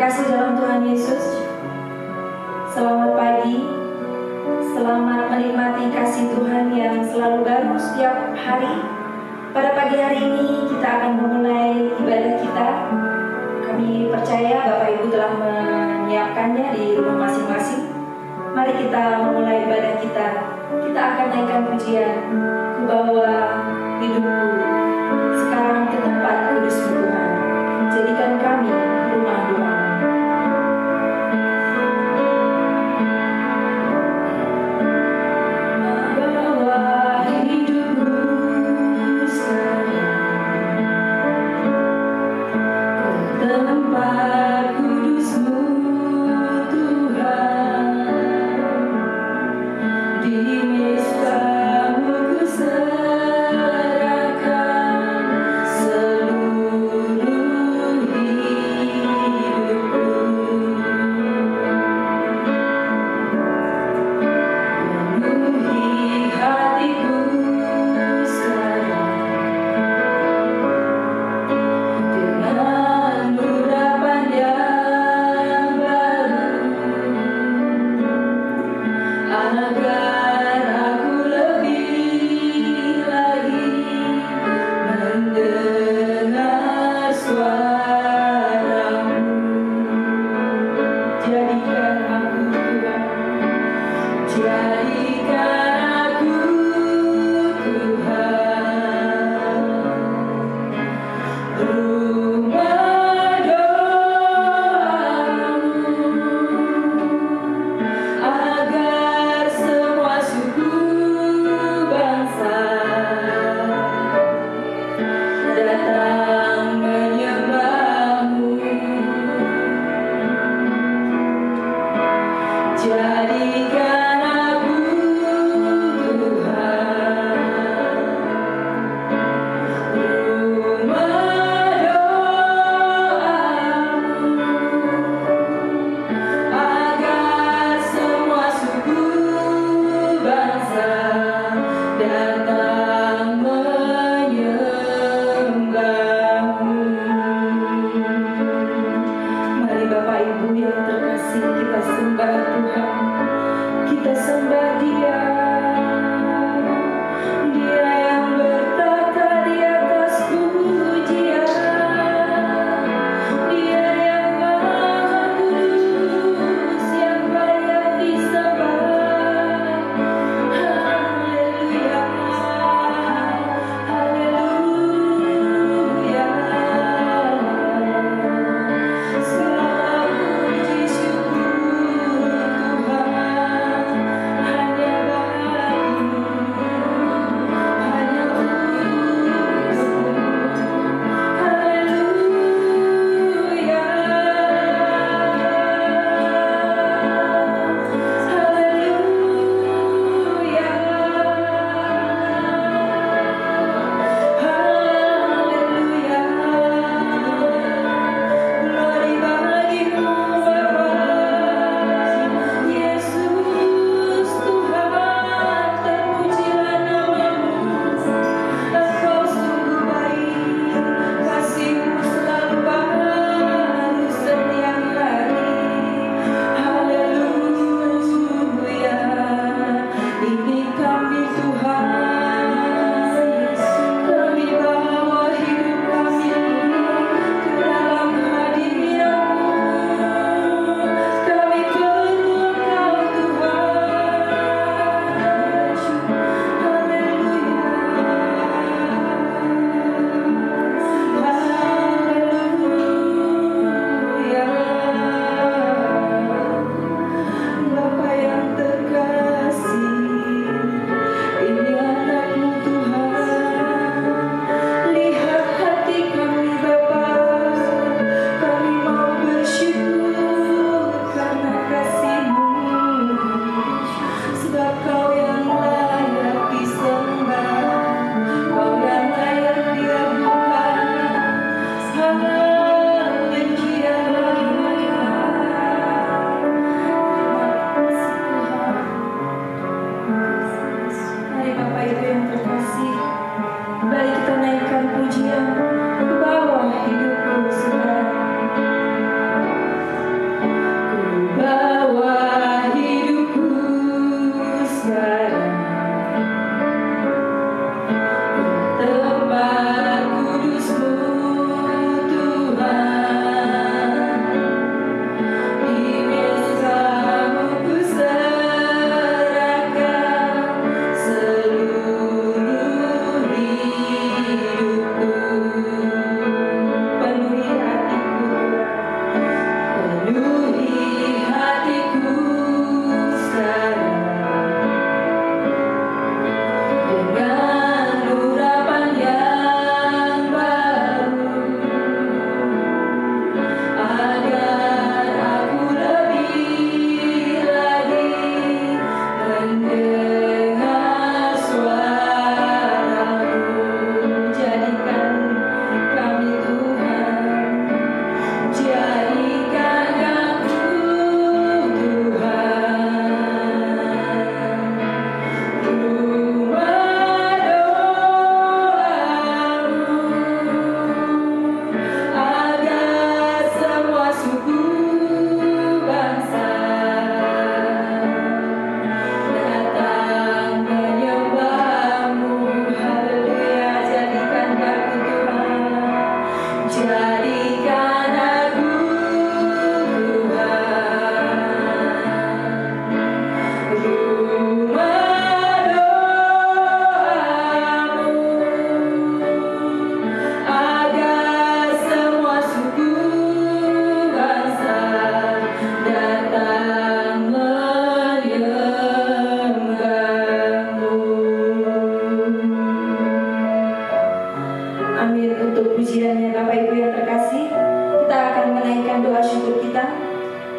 kasih dalam Tuhan Yesus, selamat pagi, selamat menikmati kasih Tuhan yang selalu baru setiap hari. Pada pagi hari ini kita akan memulai ibadah kita. Kami percaya Bapak Ibu telah menyiapkannya di rumah masing-masing. Mari kita memulai ibadah kita. Kita akan naikkan pujian, Ku bawa hidupku sekarang ke tempat kudus-Mu Tuhan. Jadikan kami rumah doa. Tuhan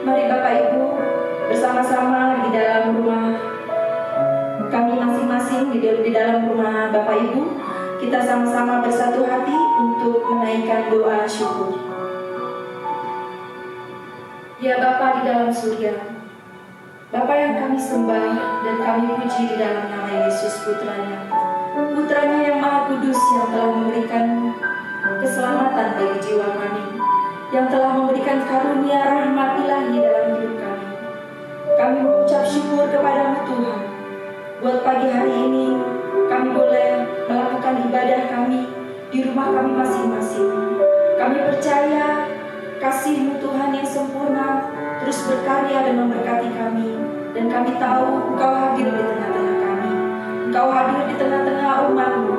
Mari Bapak Ibu bersama-sama di dalam rumah kami masing-masing, di dalam rumah Bapak Ibu, kita sama-sama bersatu hati untuk menaikkan doa syukur. Ya Bapa di dalam surga, Bapa yang kami sembah dan kami puji di dalam nama Yesus Putranya yang Maha Kudus, yang telah memberikan keselamatan bagi jiwa kami, yang telah memberikan karunia rahmat ilahi dalam hidup kami. Kami mengucap syukur kepada-Mu Tuhan. Buat pagi hari ini kami boleh melakukan ibadah kami di rumah kami masing-masing. Kami percaya kasih-Mu Tuhan yang sempurna terus berkarya dan memberkati kami. Dan kami tahu Engkau hadir di tengah-tengah kami. Engkau hadir di tengah-tengah umat-Mu.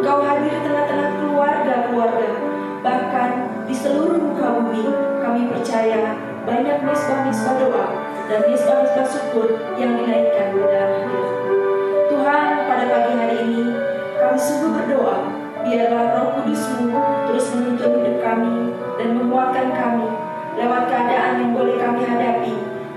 Engkau hadir di tengah-tengah keluarga-keluarga. Bahkan di seluruh muka bumi kami percaya banyak misbah-misbah doa dan misbah-misbah syukur yang dinaikkan di dalam hadirat. Tuhan, pada pagi hari ini kami sungguh berdoa, biarlah Roh Kudus-Mu terus menuntun hidup kami dan menguatkan kami lewat keadaan yang boleh kami hadapi,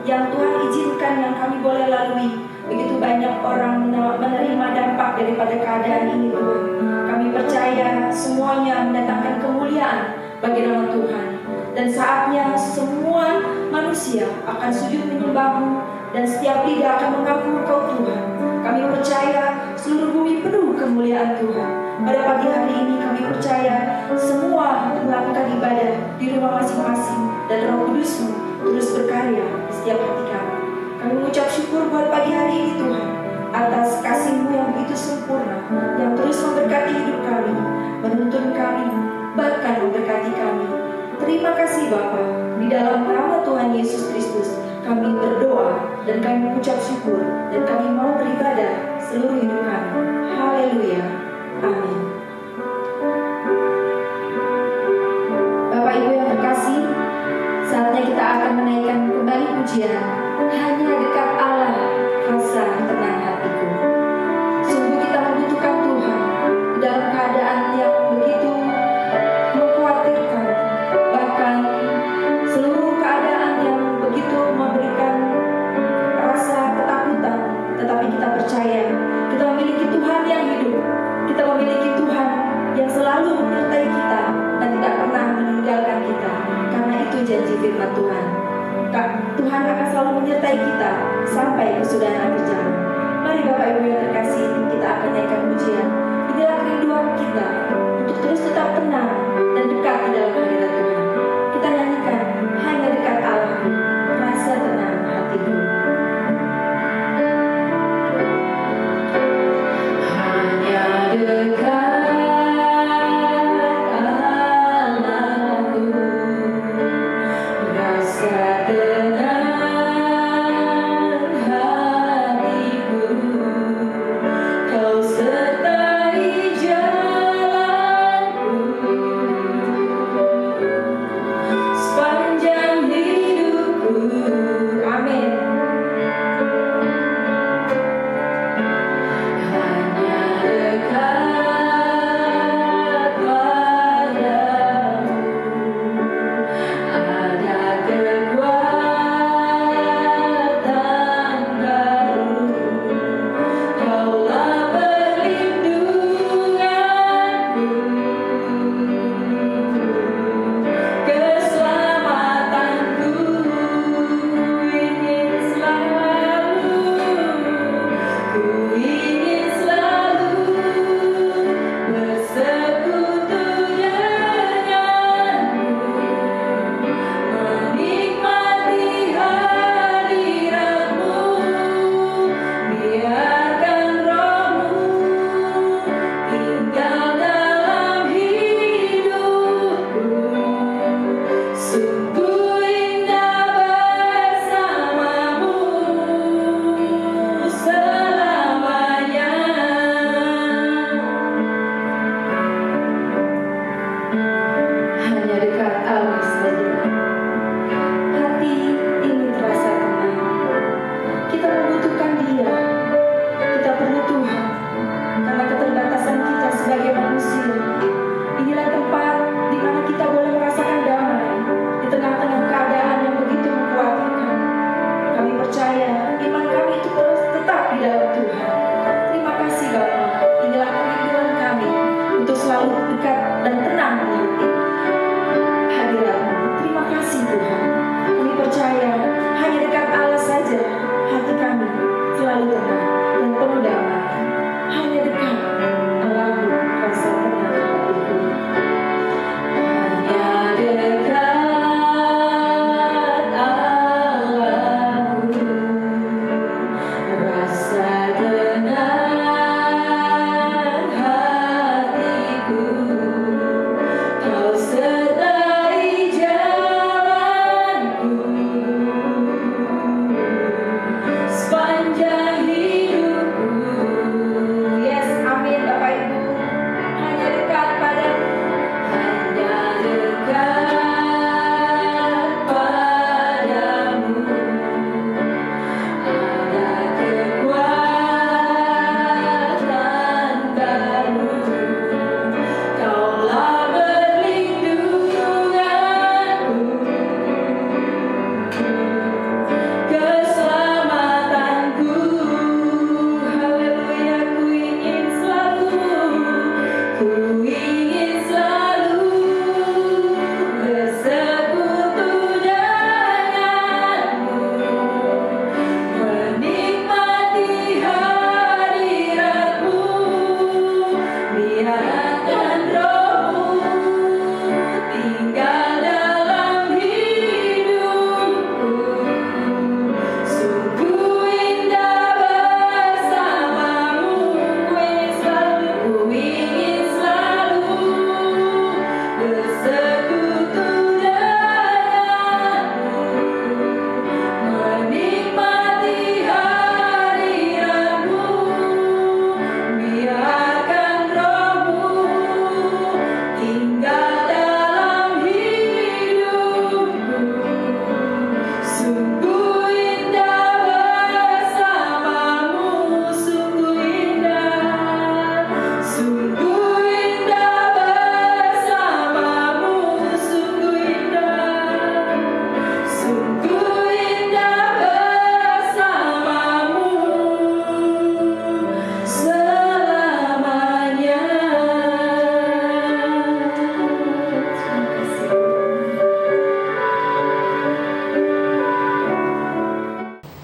yang Tuhan izinkan yang kami boleh lalui. Begitu banyak orang menerima dampak daripada keadaan ini Tuhan. Kami percaya semuanya mendatangkan kemuliaan bagi nama Tuhan. Dan saatnya semua manusia akan sujud menyembah-Mu dan setiap lidah akan mengaku Engkau Tuhan. Kami percaya seluruh bumi penuh kemuliaan Tuhan. Pada pagi hari ini kami percaya semua melakukan ibadah di rumah masing-masing dan Roh Kudus-Mu terus berkarya di setiap hati kami. Kami mengucap syukur buat pagi hari ini Tuhan, atas kasih-Mu yang begitu sempurna, yang terus memberkati hidup kami, menuntun kami, bahkan memberkati kami. Terima kasih Bapa, di dalam nama Tuhan Yesus Kristus kami berdoa dan kami mengucap syukur dan kami mau beribadah seluruh hidup kami. Haleluya. Amin. Bapak Ibu yang terkasih, saatnya kita akan menaikkan kembali pujian. Hanya dekat Allah rasa tenang hatiku. Sungguh kita membutuhkan Tuhan di dalam keadaan yang begitu mengkhawatirkan, bahkan seluruh keadaan yang begitu memberikan rasa ketakutan. Tetapi kita percaya kita memiliki Tuhan yang hidup, kita memiliki Tuhan yang selalu menyertai kita dan tidak pernah meninggalkan kita. Karena itu janji firman Tuhan, Tuhan akan selalu menyertai kita sampai kesudahan akhir zaman. Mari Bapak Ibu yang terkasih, kita akan naikkan pujian. Inilah kerinduan kita untuk terus tetap tenang dan dekat di dalam hadirat Tuhan. Kita nyanyikan hanya dekat Allah, rasa tenang hatiku. Hanya dekat Kau sertai jalanku.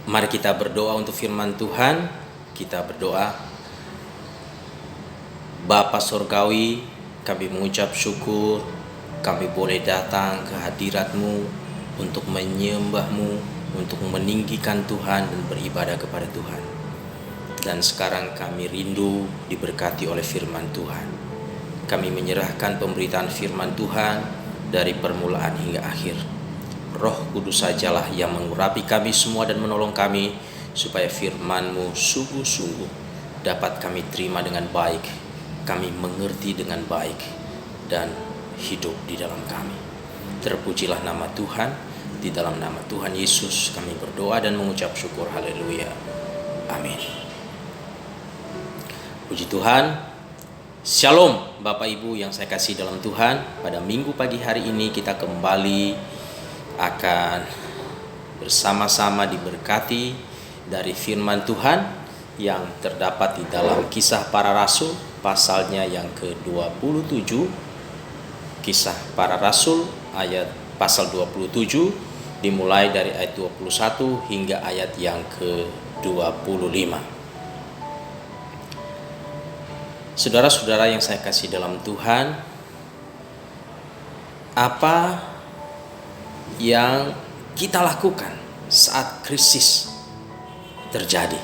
Mari kita berdoa untuk firman Tuhan. Kita berdoa. Bapa Surgawi, kami mengucap syukur kami boleh datang ke hadirat-Mu untuk menyembah-Mu, untuk meninggikan Tuhan dan beribadah kepada Tuhan. Dan sekarang kami rindu diberkati oleh firman Tuhan. Kami menyerahkan pemberitaan firman Tuhan dari permulaan hingga akhir. Roh Kudus sajalah yang mengurapi kami semua dan menolong kami supaya firman-Mu sungguh-sungguh dapat kami terima dengan baik, kami mengerti dengan baik dan hidup di dalam kami. Terpujilah nama Tuhan. Di dalam nama Tuhan Yesus kami berdoa dan mengucap syukur. Haleluya. Amin. Puji Tuhan. Shalom Bapak Ibu yang saya kasih dalam Tuhan. Pada minggu pagi hari ini kita kembali akan bersama-sama diberkati dari firman Tuhan yang terdapat di dalam Kisah Para Rasul pasalnya yang ke-27. Kisah Para Rasul ayat pasal 27 dimulai dari ayat 21 hingga ayat yang ke-25. Saudara-saudara yang saya kasih dalam Tuhan, apa yang kita lakukan saat krisis terjadi?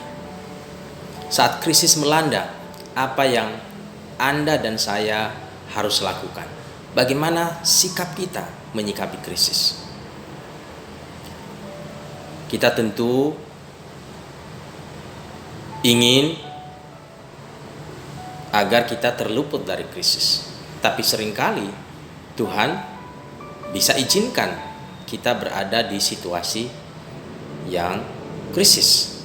Saat krisis melanda, apa yang Anda dan saya harus lakukan? Bagaimana sikap kita menyikapi krisis? Kita tentu ingin agar kita terluput dari krisis. Tapi seringkali Tuhan bisa izinkan kita berada di situasi yang krisis.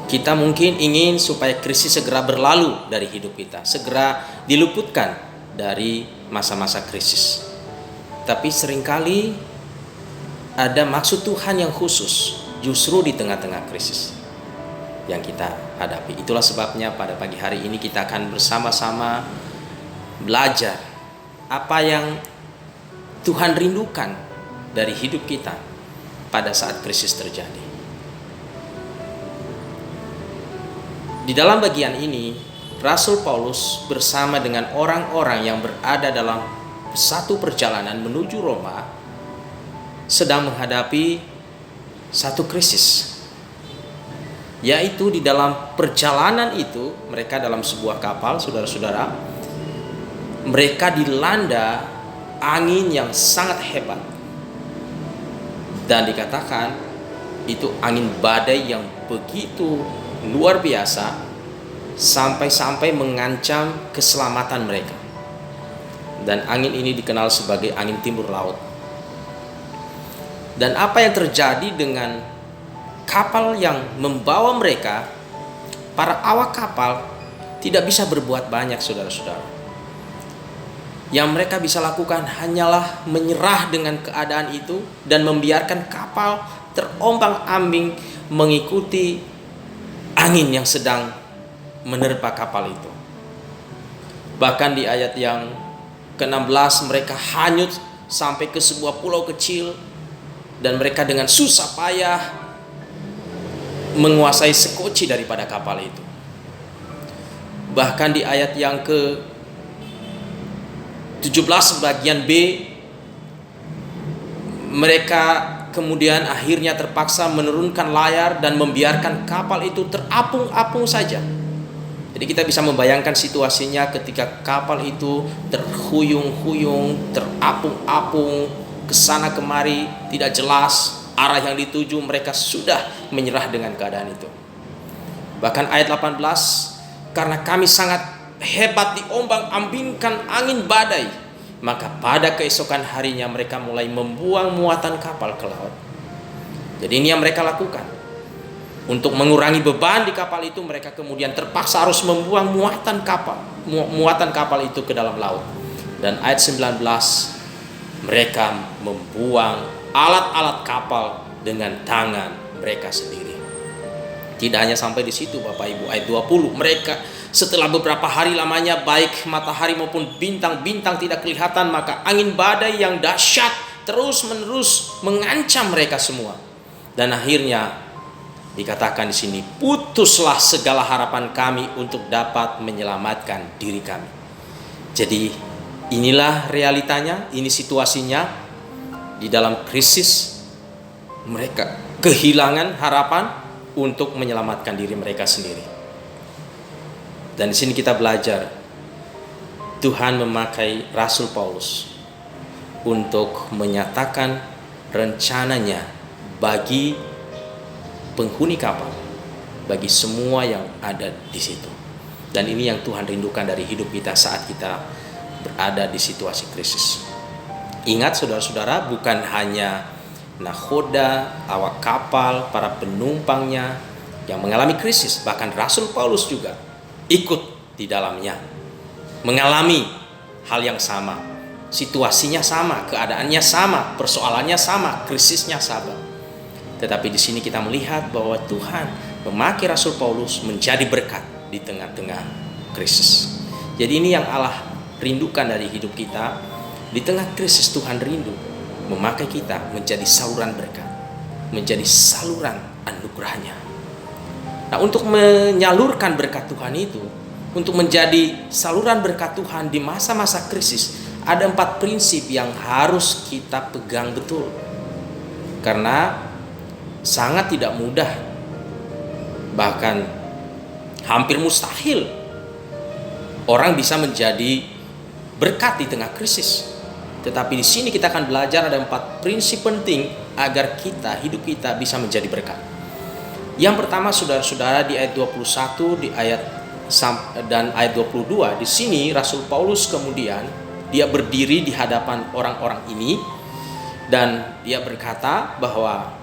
Kita mungkin ingin supaya krisis segera berlalu dari hidup kita, segera diluputkan dari masa-masa krisis. Tapi seringkali ada maksud Tuhan yang khusus justru di tengah-tengah krisis yang kita hadapi. Itulah sebabnya pada pagi hari ini kita akan bersama-sama belajar apa yang Tuhan rindukan dari hidup kita pada saat krisis terjadi. Di dalam bagian ini, Rasul Paulus bersama dengan orang-orang yang berada dalam satu perjalanan menuju Roma sedang menghadapi satu krisis. Yaitu di dalam perjalanan itu, mereka dalam sebuah kapal, saudara-saudara, mereka dilanda angin yang sangat hebat, dan dikatakan itu angin badai yang begitu luar biasa sampai-sampai mengancam keselamatan mereka. Dan angin ini dikenal sebagai angin timur laut. Dan apa yang terjadi dengan kapal yang membawa mereka? Para awak kapal tidak bisa berbuat banyak, saudara-saudara. Yang mereka bisa lakukan hanyalah menyerah dengan keadaan itu dan membiarkan kapal terombang-ambing mengikuti angin yang sedang menerpa kapal itu. Bahkan di ayat yang ke-16 mereka hanyut sampai ke sebuah pulau kecil dan mereka dengan susah payah menguasai sekoci daripada kapal itu. Bahkan di ayat yang ke-17 bagian B, mereka kemudian akhirnya terpaksa menurunkan layar dan membiarkan kapal itu terapung-apung saja. Jadi kita bisa membayangkan situasinya ketika kapal itu terhuyung-huyung, terapung-apung, kesana kemari, tidak jelas arah yang dituju. Mereka sudah menyerah dengan keadaan itu. Bahkan ayat 18, karena kami sangat hebat diombang-ambingkan angin badai, maka pada keesokan harinya mereka mulai membuang muatan kapal ke laut. Jadi ini yang mereka lakukan. Untuk mengurangi beban di kapal itu, mereka kemudian terpaksa harus membuang muatan kapal itu ke dalam laut. Dan ayat 19, mereka membuang alat-alat kapal dengan tangan mereka sendiri. Tidak hanya sampai di situ Bapak Ibu, ayat 20, mereka setelah beberapa hari lamanya baik matahari maupun bintang-bintang tidak kelihatan, maka angin badai yang dahsyat terus-menerus mengancam mereka semua. Dan akhirnya dikatakan di sini, putuslah segala harapan kami untuk dapat menyelamatkan diri kami. Jadi inilah realitanya, ini situasinya. Di dalam krisis mereka kehilangan harapan untuk menyelamatkan diri mereka sendiri. Dan di sini kita belajar Tuhan memakai Rasul Paulus untuk menyatakan rencananya bagi penghuni kapal, bagi semua yang ada di situ. Dan ini yang Tuhan rindukan dari hidup kita saat kita berada di situasi krisis. Ingat saudara-saudara, bukan hanya nakhoda, awak kapal, para penumpangnya yang mengalami krisis, bahkan Rasul Paulus juga ikut di dalamnya, mengalami hal yang sama, situasinya sama, keadaannya sama, persoalannya sama, krisisnya sama. Tetapi di sini kita melihat bahwa Tuhan memakai Rasul Paulus menjadi berkat di tengah-tengah krisis. Jadi ini yang Allah rindukan dari hidup kita. Di tengah krisis Tuhan rindu memakai kita menjadi saluran berkat, menjadi saluran anugerahnya. Nah, untuk menyalurkan berkat Tuhan itu, untuk menjadi saluran berkat Tuhan di masa-masa krisis, ada 4 prinsip yang harus kita pegang betul. Karena sangat tidak mudah, bahkan hampir mustahil orang bisa menjadi berkat di tengah krisis. Tetapi di sini kita akan belajar ada 4 prinsip penting agar hidup kita bisa menjadi berkat. Yang pertama, saudara-saudara, di ayat 21 dan ayat 22, di sini Rasul Paulus kemudian dia berdiri di hadapan orang-orang ini dan dia berkata bahwa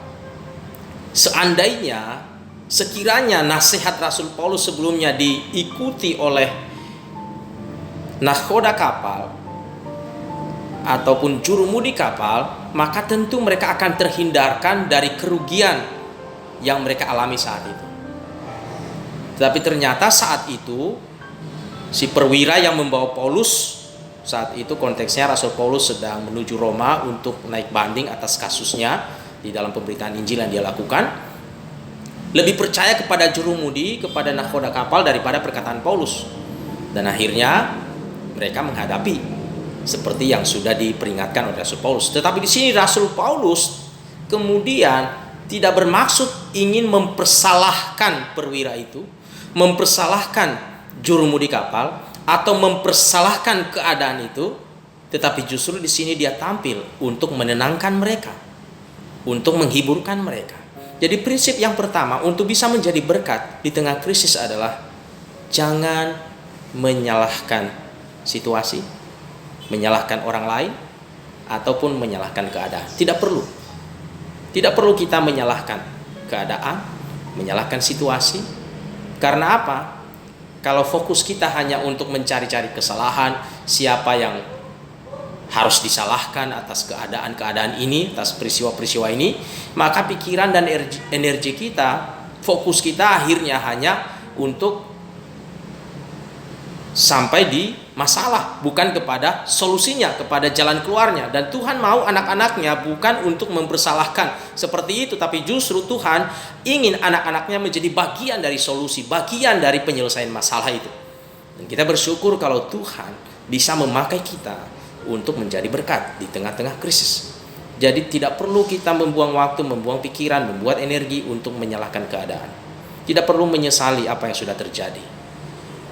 sekiranya nasihat Rasul Paulus sebelumnya diikuti oleh nahkoda kapal ataupun jurumudi kapal, maka tentu mereka akan terhindarkan dari kerugian yang mereka alami saat itu. Tetapi ternyata saat itu si perwira yang membawa Paulus, saat itu konteksnya Rasul Paulus sedang menuju Roma untuk naik banding atas kasusnya di dalam pemberitaan Injil yang dia lakukan, lebih percaya kepada jurumudi, kepada nahkoda kapal daripada perkataan Paulus. Dan akhirnya mereka menghadapi seperti yang sudah diperingatkan oleh Rasul Paulus. Tetapi di sini Rasul Paulus kemudian tidak bermaksud ingin mempersalahkan perwira itu, mempersalahkan jurumudi kapal, atau mempersalahkan keadaan itu, tetapi justru di sini dia tampil untuk menenangkan mereka, untuk menghiburkan mereka. Jadi prinsip yang pertama untuk bisa menjadi berkat di tengah krisis adalah jangan menyalahkan situasi, menyalahkan orang lain, ataupun menyalahkan keadaan. Tidak perlu kita menyalahkan keadaan, menyalahkan situasi. Karena apa? Kalau fokus kita hanya untuk mencari-cari kesalahan, siapa yang harus disalahkan atas keadaan-keadaan ini, atas peristiwa-peristiwa ini, maka pikiran dan energi kita, fokus kita akhirnya hanya untuk sampai di masalah, bukan kepada solusinya, kepada jalan keluarnya. Dan Tuhan mau anak-anaknya bukan untuk mempersalahkan seperti itu, tapi justru Tuhan ingin anak-anaknya menjadi bagian dari solusi, bagian dari penyelesaian masalah itu. Dan kita bersyukur kalau Tuhan bisa memakai kita untuk menjadi berkat di tengah-tengah krisis. Jadi tidak perlu kita membuang waktu, membuang pikiran, membuat energi untuk menyalahkan keadaan. Tidak perlu menyesali apa yang sudah terjadi.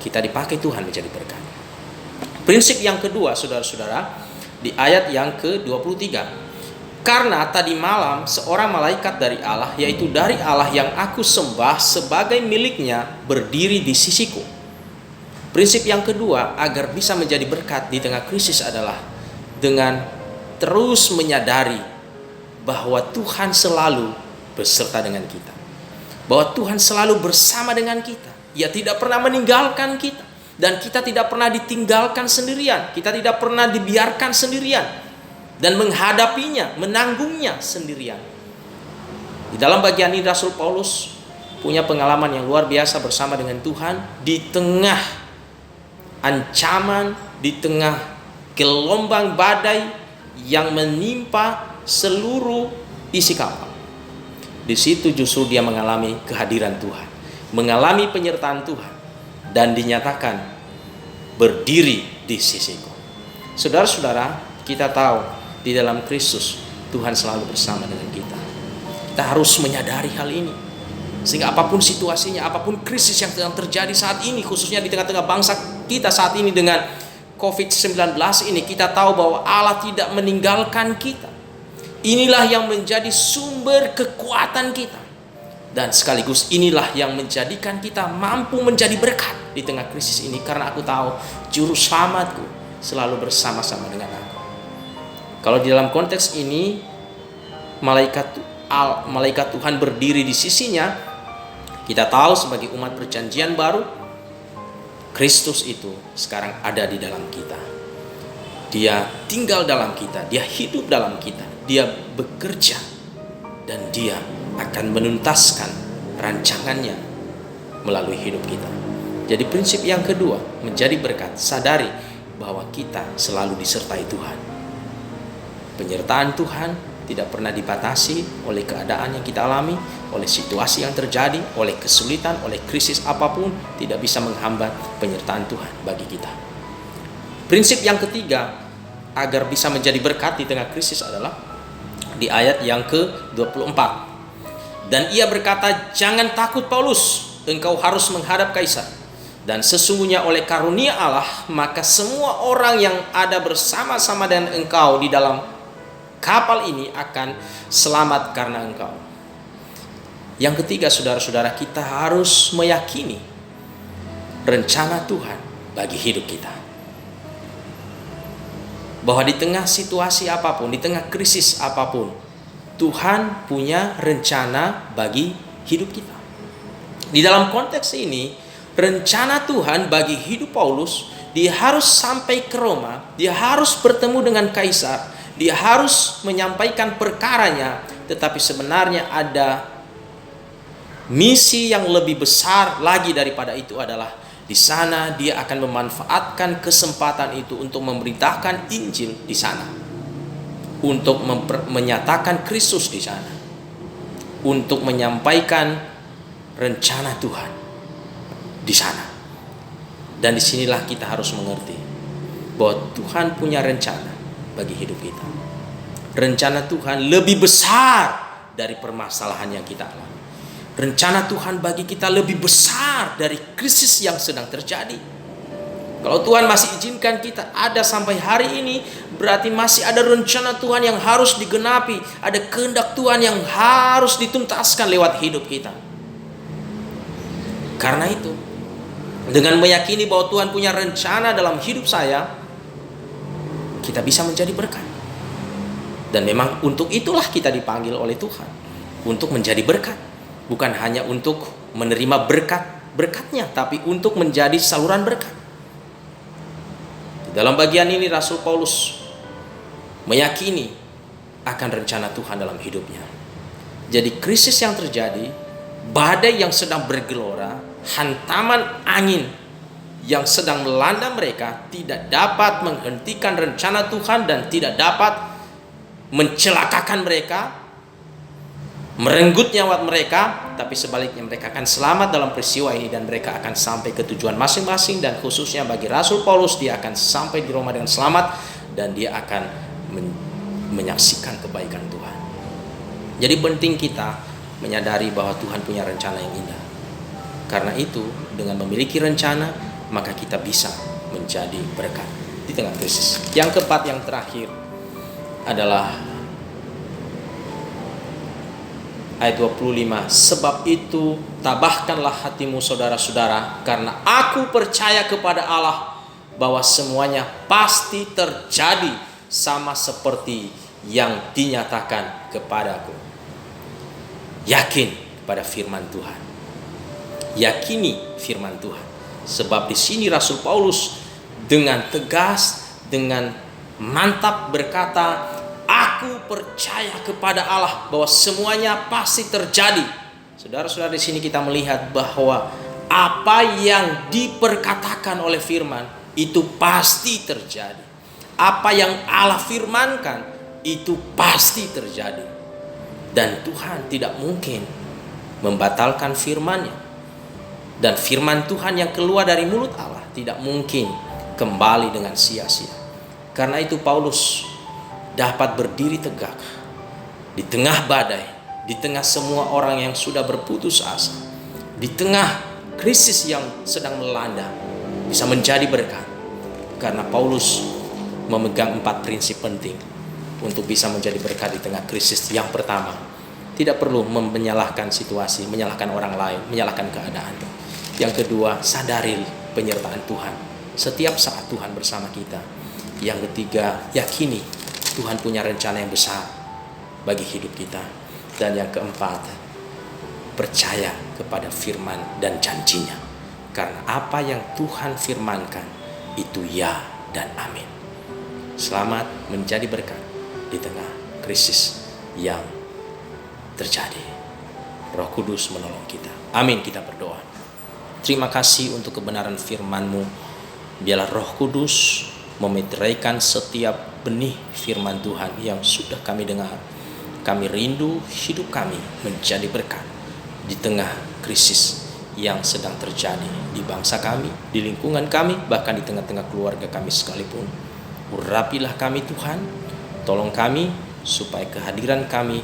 Kita dipakai Tuhan menjadi berkat. Prinsip yang kedua, saudara-saudara, di ayat yang ke-23. Karena tadi malam seorang malaikat dari Allah, yaitu dari Allah yang aku sembah sebagai miliknya, berdiri di sisiku. Prinsip yang kedua agar bisa menjadi berkat di tengah krisis adalah dengan terus menyadari bahwa Tuhan selalu beserta dengan kita. Bahwa Tuhan selalu bersama dengan kita. Ia tidak pernah meninggalkan kita. Dan kita tidak pernah ditinggalkan sendirian. Kita tidak pernah dibiarkan sendirian. Dan menghadapinya, menanggungnya sendirian. Di dalam bagian ini Rasul Paulus punya pengalaman yang luar biasa bersama dengan Tuhan. Di tengah ancaman, di tengah gelombang badai yang menimpa seluruh isi kapal. Di situ justru dia mengalami kehadiran Tuhan, mengalami penyertaan Tuhan, dan dinyatakan berdiri di sisiku. Saudara-saudara, kita tahu di dalam Kristus Tuhan selalu bersama dengan kita. Kita harus menyadari hal ini, sehingga apapun situasinya, apapun krisis yang sedang terjadi saat ini, khususnya di tengah-tengah bangsa kita saat ini dengan COVID-19 ini, kita tahu bahwa Allah tidak meninggalkan kita. Inilah yang menjadi sumber kekuatan kita, dan sekaligus inilah yang menjadikan kita mampu menjadi berkat di tengah krisis ini, karena aku tahu juru selamatku selalu bersama-sama dengan aku. Kalau di dalam konteks ini malaikat Tuhan berdiri di sisinya, kita tahu sebagai umat perjanjian baru, Kristus itu sekarang ada di dalam kita. Dia tinggal dalam kita, dia hidup dalam kita, dia bekerja, dan dia akan menuntaskan rancangannya melalui hidup kita. Jadi prinsip yang kedua, menjadi berkat, sadari bahwa kita selalu disertai Tuhan. Penyertaan Tuhan tidak pernah dibatasi oleh keadaan yang kita alami, oleh situasi yang terjadi, oleh kesulitan, oleh krisis apapun, tidak bisa menghambat penyertaan Tuhan bagi kita. Prinsip yang ketiga agar bisa menjadi berkat di tengah krisis adalah di ayat yang ke-24. Dan ia berkata, "Jangan takut Paulus, engkau harus menghadap Kaisar. Dan sesungguhnya oleh karunia Allah, maka semua orang yang ada bersama-sama dengan engkau di dalam kapal ini akan selamat karena engkau." Yang ketiga, saudara-saudara, kita harus meyakini rencana Tuhan bagi hidup kita. Bahwa di tengah situasi apapun, di tengah krisis apapun, Tuhan punya rencana bagi hidup kita. Di dalam konteks ini, rencana Tuhan bagi hidup Paulus, dia harus sampai ke Roma, dia harus bertemu dengan Kaisar, dia harus menyampaikan perkaranya, tetapi sebenarnya ada misi yang lebih besar lagi daripada itu. Adalah di sana dia akan memanfaatkan kesempatan itu untuk memberitakan Injil di sana, untuk menyatakan Kristus di sana, untuk menyampaikan rencana Tuhan di sana. Dan disinilah kita harus mengerti bahwa Tuhan punya rencana bagi hidup kita. Rencana Tuhan lebih besar dari permasalahan yang kita alami. Rencana Tuhan bagi kita lebih besar dari krisis yang sedang terjadi. Kalau Tuhan masih izinkan kita ada sampai hari ini, berarti masih ada rencana Tuhan yang harus digenapi, ada kehendak Tuhan yang harus dituntaskan lewat hidup kita. Karena itu, dengan meyakini bahwa Tuhan punya rencana dalam hidup saya, kita bisa menjadi berkat. Dan memang untuk itulah kita dipanggil oleh Tuhan, untuk menjadi berkat. Bukan hanya untuk menerima berkat-berkatnya, tapi untuk menjadi saluran berkat. Dalam bagian ini Rasul Paulus meyakini akan rencana Tuhan dalam hidupnya. Jadi krisis yang terjadi, badai yang sedang bergelora, hantaman angin yang sedang melanda mereka tidak dapat menghentikan rencana Tuhan dan tidak dapat mencelakakan mereka, merenggut nyawa mereka, tapi sebaliknya mereka akan selamat dalam peristiwa ini, dan mereka akan sampai ke tujuan masing-masing. Dan khususnya bagi Rasul Paulus, dia akan sampai di Roma dengan selamat, dan dia akan menyaksikan kebaikan Tuhan. Jadi penting kita menyadari bahwa Tuhan punya rencana yang indah. Karena itu, dengan memiliki rencana, maka kita bisa menjadi berkat di tengah krisis. Yang keempat, yang terakhir adalah ayat 25. Sebab itu tabahkanlah hatimu saudara-saudara, karena aku percaya kepada Allah bahwa semuanya pasti terjadi sama seperti yang dinyatakan kepadaku. Yakin pada firman Tuhan. Yakini firman Tuhan. Sebab di sini Rasul Paulus dengan tegas, dengan mantap berkata, aku percaya kepada Allah bahwa semuanya pasti terjadi. Saudara-saudara, di sini kita melihat bahwa apa yang diperkatakan oleh firman itu pasti terjadi. Apa yang Allah firmankan itu pasti terjadi. Dan Tuhan tidak mungkin membatalkan firman-Nya. Dan firman Tuhan yang keluar dari mulut Allah tidak mungkin kembali dengan sia-sia. Karena itu Paulus dapat berdiri tegak di tengah badai, di tengah semua orang yang sudah berputus asa, di tengah krisis yang sedang melanda, bisa menjadi berkat. Karena Paulus memegang 4 prinsip penting untuk bisa menjadi berkat di tengah krisis. Yang pertama, tidak perlu menyalahkan situasi, menyalahkan orang lain, menyalahkan keadaan. Yang kedua, sadari penyertaan Tuhan. Setiap saat Tuhan bersama kita. Yang ketiga, yakini Tuhan punya rencana yang besar bagi hidup kita. Dan yang keempat, percaya kepada firman dan janjinya. Karena apa yang Tuhan firmankan itu ya dan amin. Selamat menjadi berkat di tengah krisis yang terjadi. Roh Kudus menolong kita. Amin, kita berdoa. Terima kasih untuk kebenaran firman-Mu. Biarlah Roh Kudus memeteraikan setiap benih firman Tuhan yang sudah kami dengar. Kami rindu hidup kami menjadi berkat di tengah krisis yang sedang terjadi di bangsa kami, di lingkungan kami, bahkan di tengah-tengah keluarga kami sekalipun. Urapilah kami Tuhan, tolong kami supaya kehadiran kami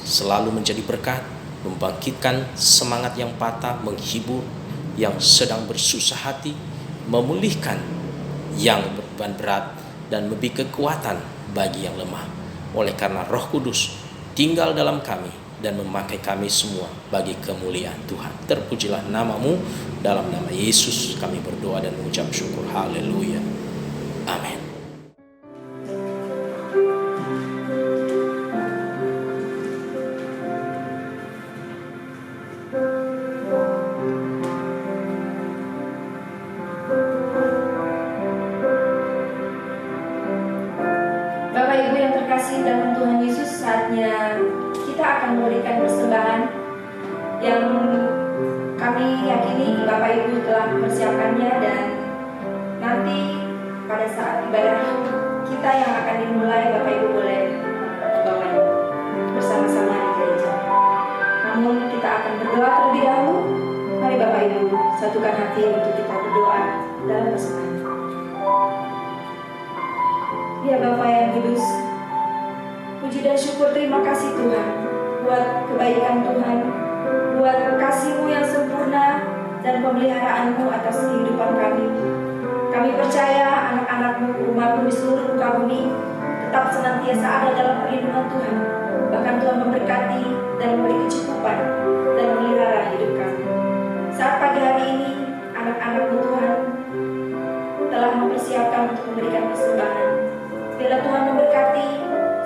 selalu menjadi berkat, membangkitkan semangat yang patah, menghibur yang sedang bersusah hati, memulihkan yang beban berat, dan memberi kekuatan bagi yang lemah. Oleh karena Roh Kudus tinggal dalam kami dan memakai kami semua bagi kemuliaan Tuhan. Terpujilah nama-Mu, dalam nama Yesus kami berdoa dan mengucap syukur. Haleluya. Amin. Bapak Ibu yang terkasih dalam Tuhan Yesus, saatnya kita akan memberikan persembahan yang kami yakini Bapak Ibu telah mempersiapkannya, dan nanti pada saat ibadah kita yang akan dimulai, Bapak Ibu boleh membawanya bersama-sama di gereja. Namun kita akan berdoa terlebih dahulu. Mari Bapak Ibu satukan hati untuk kita berdoa dalam persembahan. Ya Bapa yang kudus, puji dan syukur, terima kasih Tuhan buat kebaikan Tuhan, buat kasih-Mu yang sempurna dan pemeliharaan-Mu atas kehidupan kami. Kami percaya anak-anak-Mu, umat-Mu di seluruh muka bumi tetap senantiasa ada dalam perlindungan Tuhan. Bahkan Tuhan memberkati dan memberi kecukupan dan memelihara hidup kami. Saat pagi hari ini, anak-anak-Mu Tuhan telah mempersiapkan untuk memberikan persembahan. Biarlah Tuhan memberkati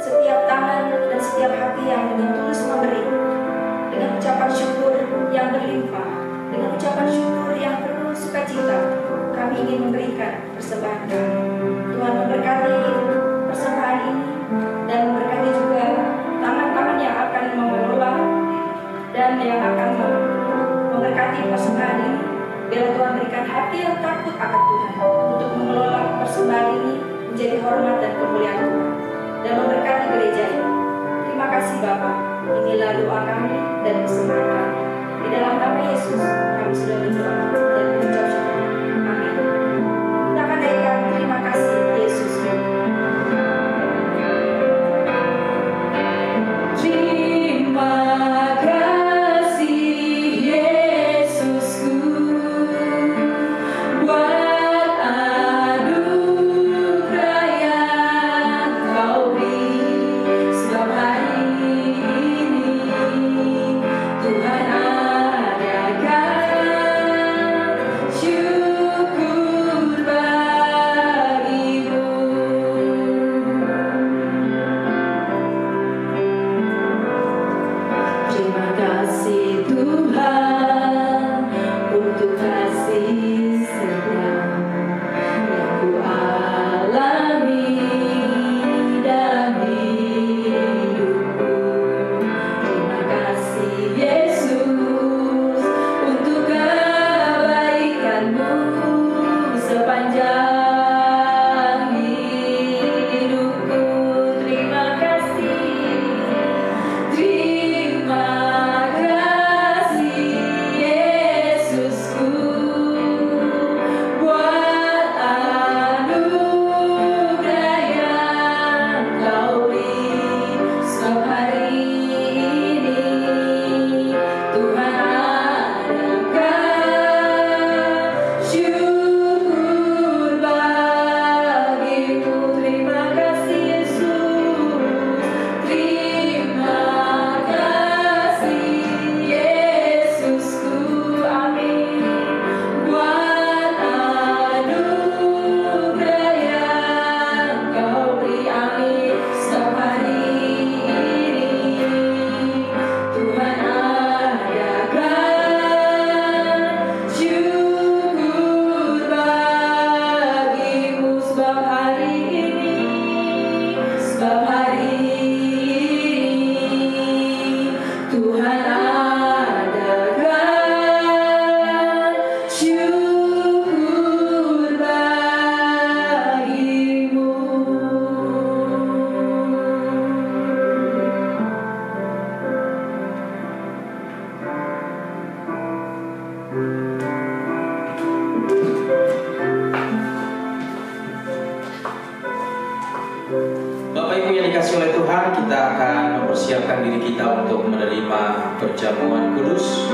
setiap tangan dan setiap hati yang dengan tulus memberi, dengan ucapan syukur yang berlimpah, dengan ucapan syukur yang penuh sukacita. Kami ingin memberikan persembahan kami. Tuhan memberkati persembahan ini dan memberkati juga tangan-tangan yang akan mengelola dan yang akan memberkati persembahan ini. Biarlah Tuhan berikan hati yang takut akan Tuhan untuk mengelola persembahan ini menjadi hormat dan kemuliaan Tuhan, dan memberkati gereja ini. Terima kasih Bapa. Inilah doa kami dan persembahan kami. Di dalam nama Yesus kami sudah berdoa dan mengucap syukur. Amin. Kita akan naikkan terima kasih Yesus. Terima kasih Yesusku buat anugerah yang Kau beri. Sebab hari ini Tuhan adakan Tuhan adakan syukur bagimu. Bapak Ibu yang dikasihi oleh Tuhan, kita akan mempersiapkan diri kita untuk menerima perjamuan kudus.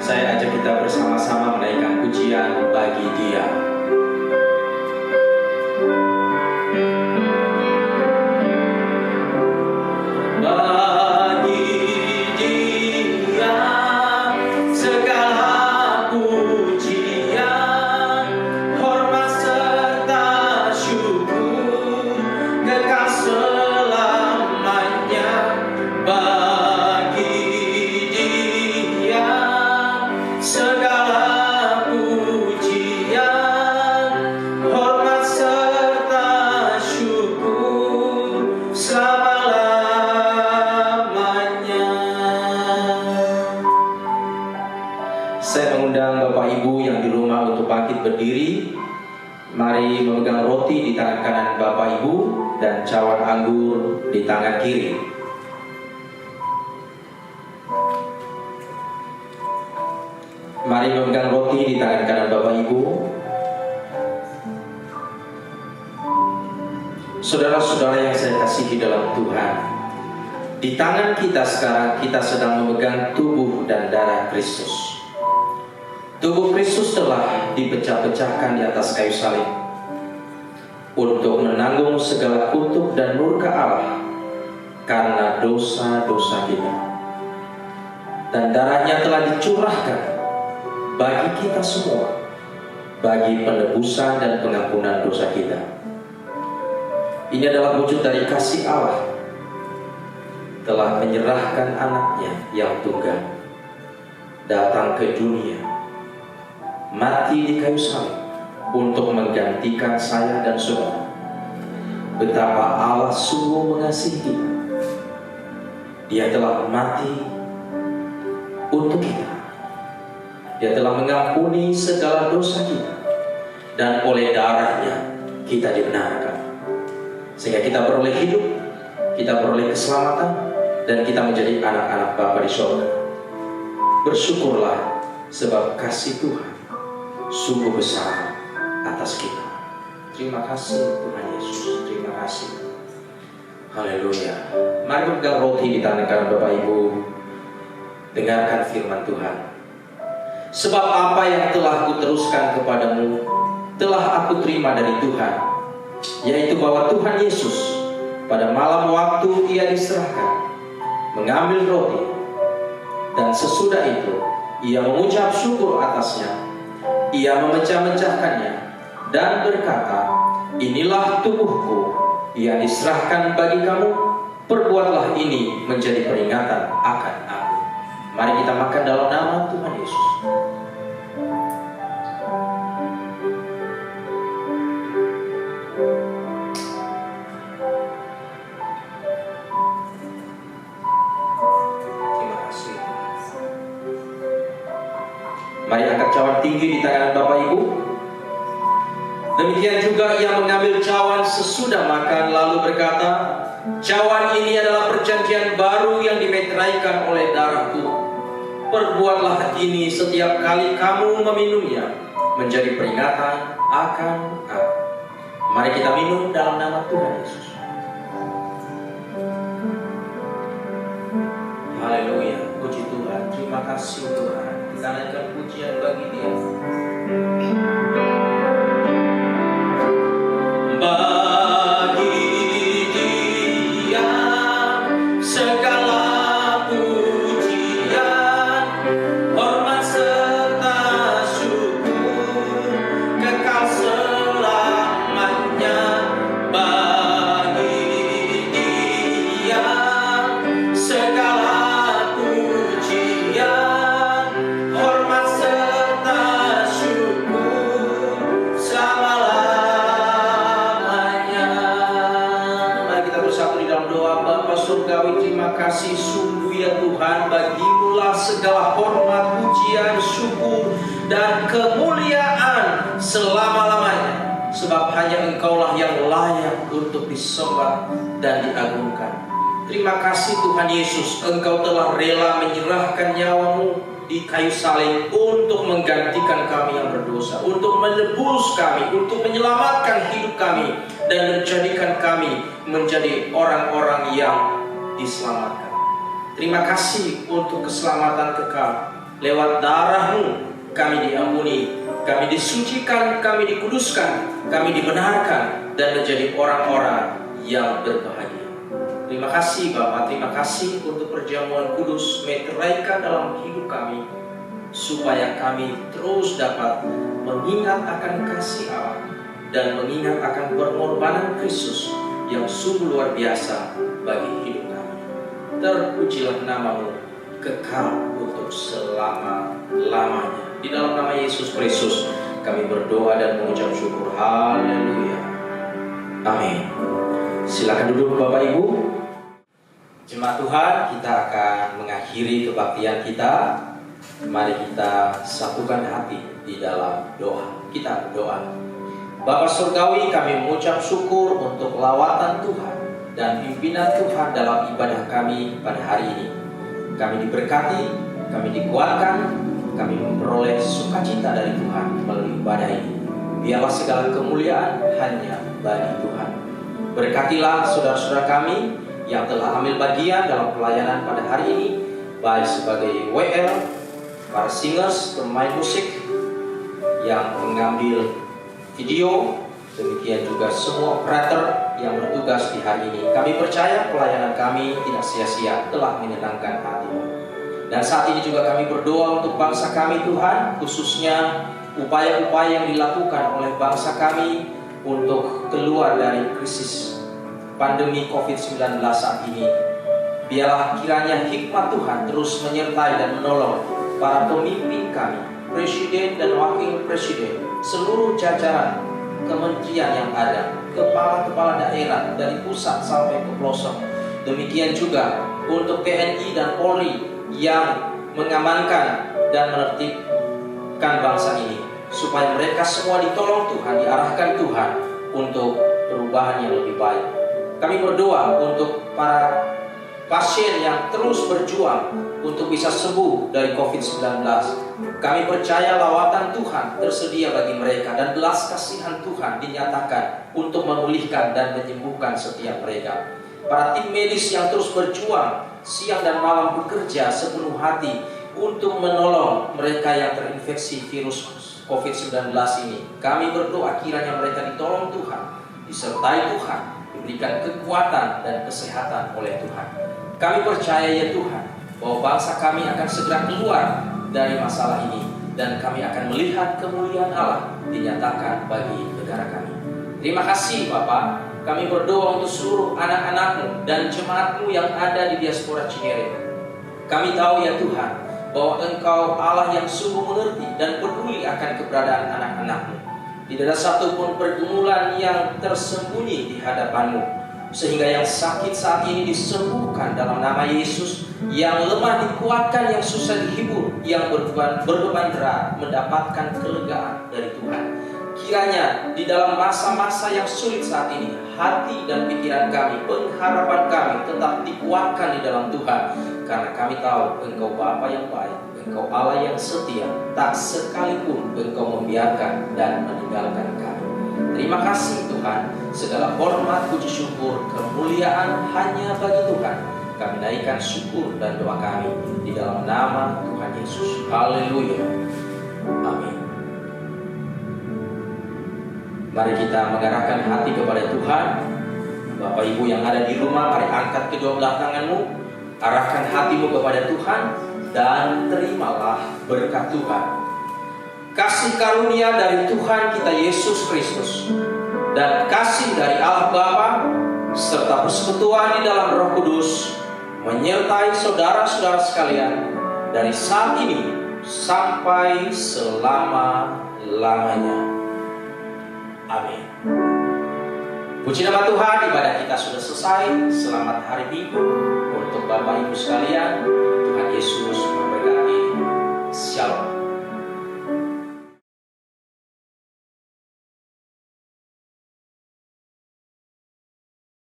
Saya ajak kita bersama-sama menaikkan pujian bagi Dia. Bagi Dia segala pujian, hormat serta syukur kekal selamanya. Bagi Dia segala pujian, hormat serta syukur selama-lamanya. Saya mengundang Bapak Ibu yang di rumah untuk bangkit berdiri. Mari memegang roti di tangan kanan Bapak Ibu dan cawan anggur di tangan kiri. Mari memegang roti di tangan kanan Bapak Ibu. Saudara-saudara yang saya kasihi dalam Tuhan, di tangan kita sekarang kita sedang memegang tubuh dan darah Kristus. Tubuh Kristus telah dipecah-pecahkan di atas kayu salib untuk menanggung segala kutuk dan murka Allah karena dosa-dosa kita. Dan darahnya telah dicurahkan bagi kita semua, bagi penebusan dan pengampunan dosa kita. Ini adalah wujud dari kasih Allah telah menyerahkan anaknya yang tunggal datang ke dunia, mati di kayu salib untuk menggantikan saya dan saudara. Betapa Allah sungguh mengasihi kita. Dia telah mati untuk kita. Dia telah mengampuni segala dosa kita, dan oleh darahnya kita dibenarkan, sehingga kita beroleh hidup, kita beroleh keselamatan, dan kita menjadi anak-anak Bapa di surga. Bersyukurlah sebab kasih Tuhan sungguh besar atas kita. Terima kasih Tuhan Yesus, terima kasih. Haleluya. Mari pegang roti di tangan kanan Bapak Ibu. Dengarkan firman Tuhan. Sebab apa yang telah kuteruskan kepadamu telah aku terima dari Tuhan, yaitu bahwa Tuhan Yesus pada malam waktu Ia diserahkan mengambil roti, dan sesudah itu Ia mengucap syukur atasnya. Ia memecah-mecahkannya dan berkata, inilah tubuhku yang diserahkan bagi kamu. Perbuatlah ini menjadi peringatan akan aku. Mari kita makan dalam nama Tuhan Yesus. Terima kasih. Mari angkat cawan tinggi di tangan Bapak Ibu. Demikian juga Ia mengambil cawan sesudah makan lalu berkata, cawan ini adalah perjanjian baru yang dimeteraikan oleh darahku. Perbuatlah ini setiap kali kamu meminumnya menjadi peringatan akan aku. Mari kita minum dalam nama Tuhan Yesus. Haleluya, puji Tuhan. Terima kasih Tuhan. Kita naikkan pujian bagi Dia. Bagi Dia segala pujian, hormat serta syukur kekal selamanya. Bagi segala hormat, pujian, syukur, dan kemuliaan selama-lamanya. Sebab hanya Engkaulah yang layak untuk disembah dan diagungkan. Terima kasih Tuhan Yesus, Engkau telah rela menyerahkan nyawa-Mu di kayu salib untuk menggantikan kami yang berdosa, untuk menebus kami, untuk menyelamatkan hidup kami, dan menjadikan kami menjadi orang-orang yang diselamatkan. Terima kasih untuk keselamatan kekal. Lewat darah-Mu kami diampuni, kami disucikan, kami dikuduskan, kami dibenarkan, dan menjadi orang-orang yang berbahagia. Terima kasih Bapa, terima kasih untuk perjamuan kudus meteraikan dalam hidup kami, supaya kami terus dapat mengingat akan kasih Allah dan mengingat akan pengorbanan Kristus yang sungguh luar biasa bagi hidup kami. Terpujilah nama-Mu kekal untuk selama-lamanya. Di dalam nama Yesus Kristus kami berdoa dan mengucap syukur. Haleluya. Amin. Silakan duduk Bapak Ibu. Jemaat Tuhan, kita akan mengakhiri kebaktian kita. Mari kita satukan hati di dalam doa. Kita berdoa. Bapa Surgawi, kami mengucap syukur untuk lawatan Tuhan dan pimpinan Tuhan dalam ibadah kami pada hari ini. Kami diberkati, kami dikuatkan, kami memperoleh sukacita dari Tuhan melalui ibadah ini. Biarlah segala kemuliaan hanya bagi Tuhan. Berkatilah saudara-saudara kami yang telah ambil bagian dalam pelayanan pada hari ini, baik sebagai WL, para singers, pemain musik yang mengambil video, demikian juga semua operator yang bertugas di hari ini. Kami percaya pelayanan kami tidak sia-sia, telah menyenangkan hati-Mu. Dan saat ini juga kami berdoa untuk bangsa kami Tuhan, khususnya upaya-upaya yang dilakukan oleh bangsa kami untuk keluar dari krisis pandemi COVID-19 saat ini. Biarlah kiranya hikmat Tuhan terus menyertai dan menolong para pemimpin kami, presiden dan wakil presiden, seluruh jajaran kementerian yang ada, kepala-kepala daerah dari pusat sampai ke pelosok. Demikian juga untuk TNI dan Polri yang mengamankan dan menertibkan bangsa ini, supaya mereka semua ditolong Tuhan, diarahkan Tuhan untuk perubahan yang lebih baik. Kami berdoa untuk para pasien yang terus berjuang untuk bisa sembuh dari COVID-19. Kami percaya lawatan Tuhan tersedia bagi mereka dan belas kasihan Tuhan dinyatakan untuk memulihkan dan menyembuhkan setiap mereka. Para tim medis yang terus berjuang siang dan malam bekerja sepenuh hati untuk menolong mereka yang terinfeksi virus COVID-19 ini. Kami berdoa kiranya mereka ditolong Tuhan, disertai Tuhan, diberikan kekuatan dan kesehatan oleh Tuhan. Kami percaya ya Tuhan, bahwa bangsa kami akan segera keluar dari masalah ini, dan kami akan melihat kemuliaan Allah dinyatakan bagi negara kami. Terima kasih Bapak. Kami berdoa untuk seluruh anak-anak-Mu dan jemaat-Mu yang ada di diaspora Cinere. Kami tahu ya Tuhan, bahwa Engkau Allah yang sungguh mengerti dan peduli akan keberadaan anak-anak-Mu. Tidak ada satupun pergumulan yang tersembunyi di hadapan-Mu, sehingga yang sakit saat ini disembuhkan dalam nama Yesus, yang lemah dikuatkan, yang susah dihibur, yang berbeban berat mendapatkan kelegaan dari Tuhan. Kiranya di dalam masa-masa yang sulit saat ini, hati dan pikiran kami, pengharapan kami tetap dikuatkan di dalam Tuhan, karena kami tahu Engkau Bapa yang baik, Engkau Allah yang setia, tak sekalipun Engkau membiarkan dan meninggalkan kami. Terima kasih Tuhan, segala hormat, puji syukur, kemuliaan hanya bagi Tuhan. Kami naikkan syukur dan doa kami di dalam nama Tuhan Yesus. Haleluya. Amin. Mari kita mengarahkan hati kepada Tuhan. Bapak Ibu yang ada di rumah, mari angkat kedua belah tanganmu, arahkan hatimu kepada Tuhan, dan terimalah berkat Tuhan. Kasih karunia dari Tuhan kita Yesus Kristus, dan kasih dari Allah Bapa, serta persekutuan di dalam Roh Kudus, menyertai saudara-saudara sekalian dari saat ini sampai selama-lamanya. Amin. Puji nama Tuhan, ibadah kita sudah selesai. Selamat hari Minggu untuk Bapak Ibu sekalian. Tuhan Yesus